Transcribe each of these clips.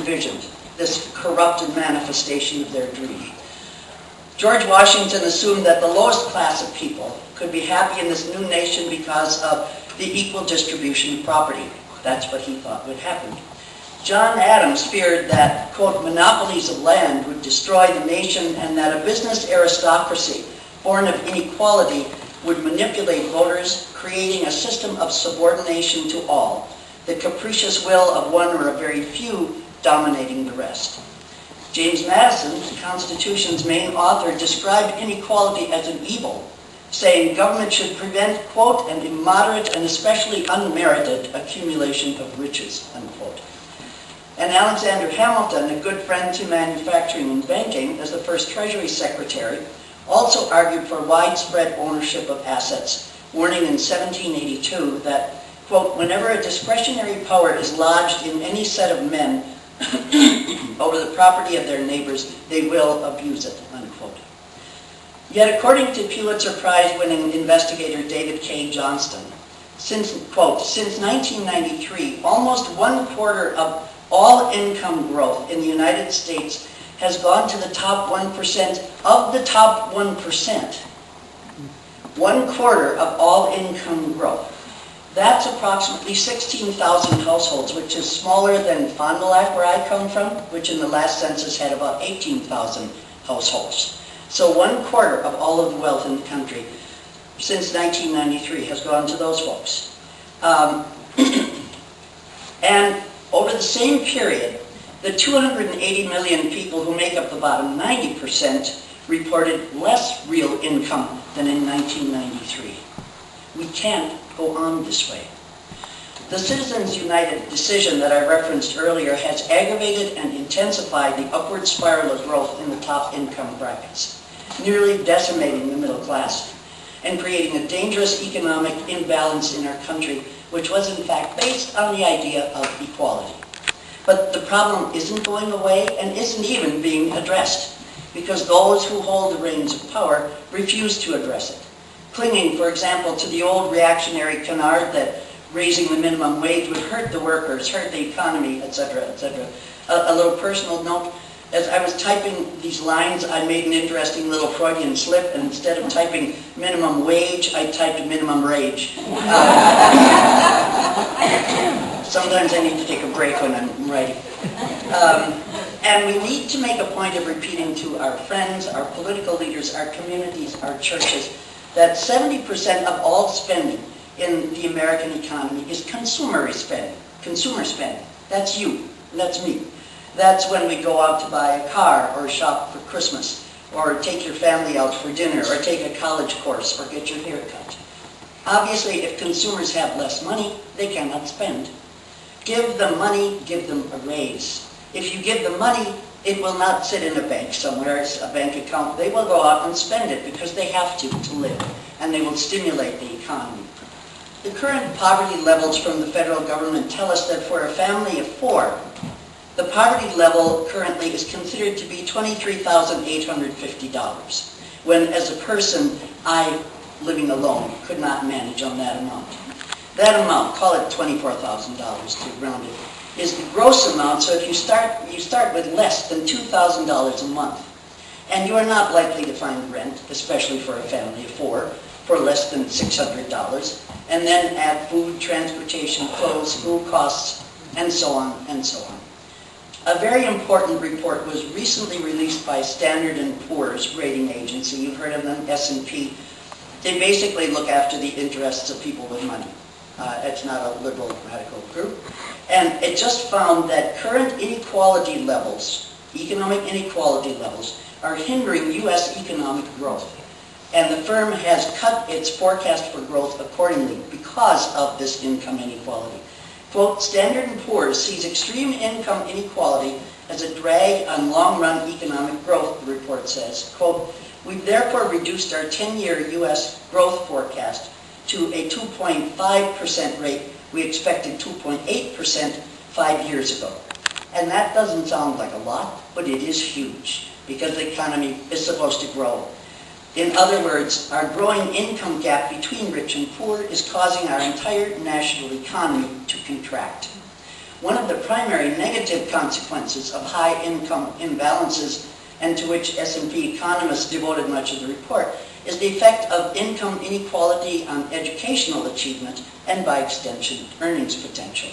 envisioned, this corrupted manifestation of their dream. George Washington assumed that the lowest class of people could be happy in this new nation because of the equal distribution of property. That's what he thought would happen. John Adams feared that, quote, monopolies of land would destroy the nation and that a business aristocracy born of inequality would manipulate voters, creating a system of subordination to all, the capricious will of one or a very few dominating the rest. James Madison, the Constitution's main author, described inequality as an evil, saying government should prevent, quote, an immoderate and especially unmerited accumulation of riches, unquote. And Alexander Hamilton, a good friend to manufacturing and banking, as the first Treasury Secretary, also argued for widespread ownership of assets, warning in 1782 that, quote, whenever a discretionary power is lodged in any set of men over the property of their neighbors, they will abuse it, unquote. Yet according to Pulitzer Prize-winning investigator David K. Johnston, since 1993, almost 1/4 of all income growth in the United States has gone to the top 1% of the top 1%. 1/4 of all income growth. That's approximately 16,000 households, which is smaller than Fond du Lac, where I come from, which in the last census had about 18,000 households. So 1/4 of all of the wealth in the country since 1993 has gone to those folks. And over the same period, the 280 million people who make up the bottom 90% reported less real income than in 1993. We can't go on this way. The Citizens United decision that I referenced earlier has aggravated and intensified the upward spiral of growth in the top income brackets, nearly decimating the middle class and creating a dangerous economic imbalance in our country, which was in fact based on the idea of equality. But the problem isn't going away and isn't even being addressed because those who hold the reins of power refuse to address it, clinging, for example, to the old reactionary canard that raising the minimum wage would hurt the workers, hurt the economy, etc., etc. A little personal note, as I was typing these lines, I made an interesting little Freudian slip, and instead of typing minimum wage, I typed minimum rage. Sometimes I need to take a break when I'm writing. And we need to make a point of repeating to our friends, our political leaders, our communities, our churches, that 70% of all spending in the American economy is consumer spending. That's you, that's me. That's when we go out to buy a car or shop for Christmas or take your family out for dinner or take a college course or get your hair cut. Obviously, if consumers have less money, they cannot spend. Give them money, give them a raise. If you give them money, it will not sit in a bank somewhere, it's a bank account. They will go out and spend it because they have to live, and they will stimulate the economy. The current poverty levels from the federal government tell us that for a family of 4, the poverty level currently is considered to be $23,850, when as a person, I, living alone, could not manage on that amount. That amount, call it $24,000 to round it, is the gross amount, so if you start with less than $2,000 a month, and you are not likely to find rent, especially for a family of 4, for less than $600, and then add food, transportation, clothes, school costs, and so on and so on. A very important report was recently released by Standard & Poor's rating agency. You've heard of them, S&P. They basically look after the interests of people with money. It's not a liberal radical group. And it just found that current inequality levels, economic inequality levels, are hindering U.S. economic growth. And the firm has cut its forecast for growth accordingly because of this income inequality. Quote, Standard & Poor's sees extreme income inequality as a drag on long-run economic growth, the report says. Quote, we've therefore reduced our 10-year U.S. growth forecast to a 2.5% rate. We expected 2.8% 5 years ago. And that doesn't sound like a lot, but it is huge because the economy is supposed to grow. In other words, our growing income gap between rich and poor is causing our entire national economy to contract. One of the primary negative consequences of high income imbalances, and to which S&P economists devoted much of the report, is the effect of income inequality on educational achievement and, by extension, earnings potential.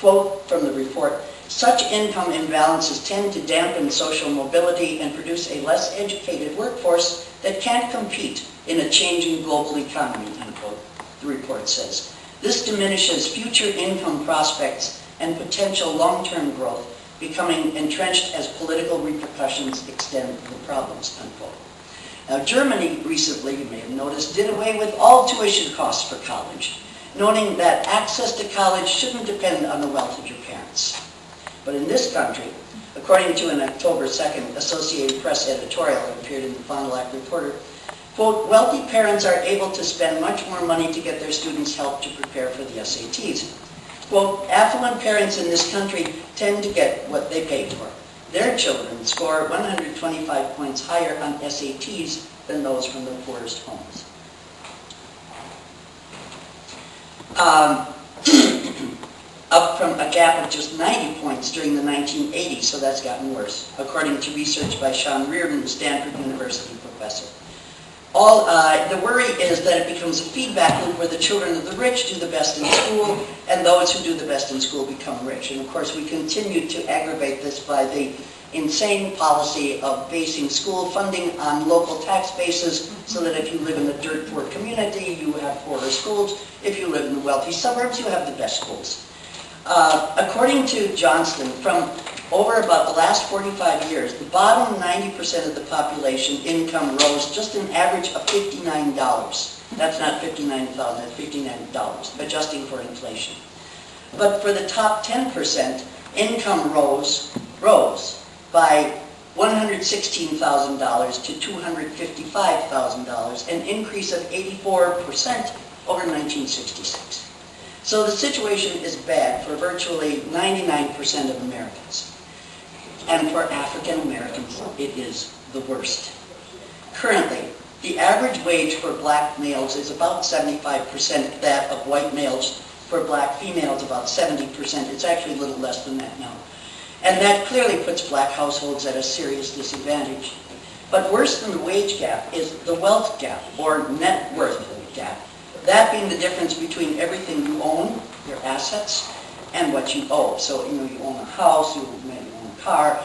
Quote from the report, "Such income imbalances tend to dampen social mobility and produce a less educated workforce that can't compete in a changing global economy," unquote, the report says. "This diminishes future income prospects and potential long-term growth, becoming entrenched as political repercussions extend the problems," unquote. Now, Germany recently, you may have noticed, did away with all tuition costs for college, noting that access to college shouldn't depend on the wealth of your parents. But in this country, according to an October 2nd Associated Press editorial that appeared in the Fond du Lac Reporter, quote, "Wealthy parents are able to spend much more money to get their students help to prepare for the SATs. Quote, "Affluent parents in this country tend to get what they pay for. Their children score 125 points higher on SATs than those from the poorest homes." Up from a gap of just 90 points during the 1980s, so that's gotten worse, according to research by Sean Reardon, a Stanford University professor. The worry is that it becomes a feedback loop where the children of the rich do the best in school, and those who do the best in school become rich. And of course, we continue to aggravate this by the insane policy of basing school funding on local tax bases, so that if you live in a dirt poor community, you have poorer schools. If you live in the wealthy suburbs, you have the best schools. According to Johnston, from over about the last 45 years, the bottom 90% of the population income rose just an average of $59. That's not $59,000, that's $59, adjusting for inflation. But for the top 10%, income rose by $116,000 to $255,000, an increase of 84% over 1966. So the situation is bad for virtually 99% of Americans. And for African Americans, it is the worst. Currently, the average wage for black males is about 75% that of white males. For black females, about 70%. It's actually a little less than that now. And that clearly puts black households at a serious disadvantage. But worse than the wage gap is the wealth gap, or net worth gap. That being the difference between everything you own, your assets, and what you owe. So, you own a house, you maybe own a car,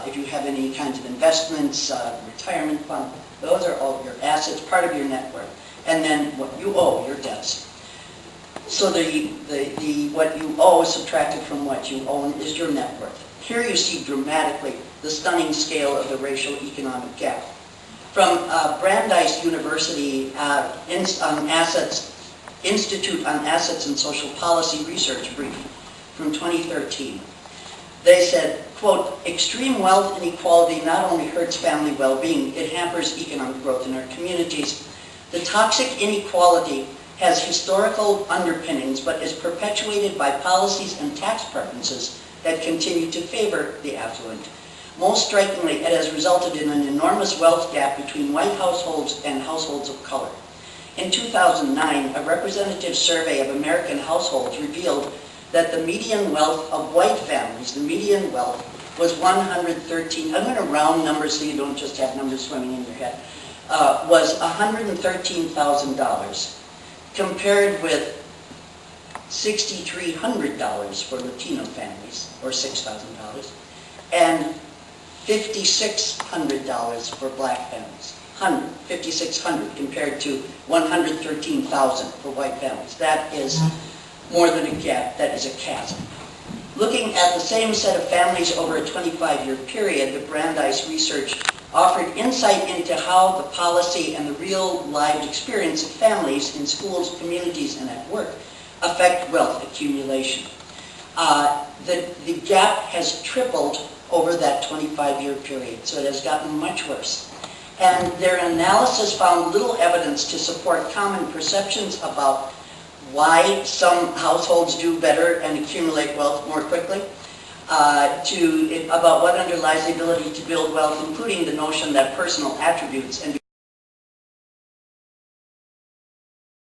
if you have any kinds of investments, retirement fund, those are all your assets, part of your net worth. And then what you owe, your debts. So what you owe subtracted from what you own is your net worth. Here you see dramatically the stunning scale of the racial economic gap. From Brandeis University Institute on Assets and Social Policy Research brief from 2013. They said, quote, "Extreme wealth inequality not only hurts family well-being, it hampers economic growth in our communities. The toxic inequality has historical underpinnings, but is perpetuated by policies and tax preferences that continue to favor the affluent. Most strikingly, it has resulted in an enormous wealth gap between white households and households of color. In 2009, a representative survey of American households revealed that the median wealth of white families, the median wealth, was $113, I'm going to round numbers so you don't just have numbers swimming in your head, was $113,000, compared with $6,300 for Latino families, or $6,000, and $5,600 for black families. $5,600 compared to $113,000 for white families. That is more than a gap, that is a chasm. Looking at the same set of families over a 25-year period, the Brandeis research offered insight into how the policy and the real lived experience of families in schools, communities, and at work affect wealth accumulation. The gap has tripled over that 25-year period, so it has gotten much worse. And their analysis found little evidence to support common perceptions about why some households do better and accumulate wealth more quickly, about what underlies the ability to build wealth, including the notion that personal attributes and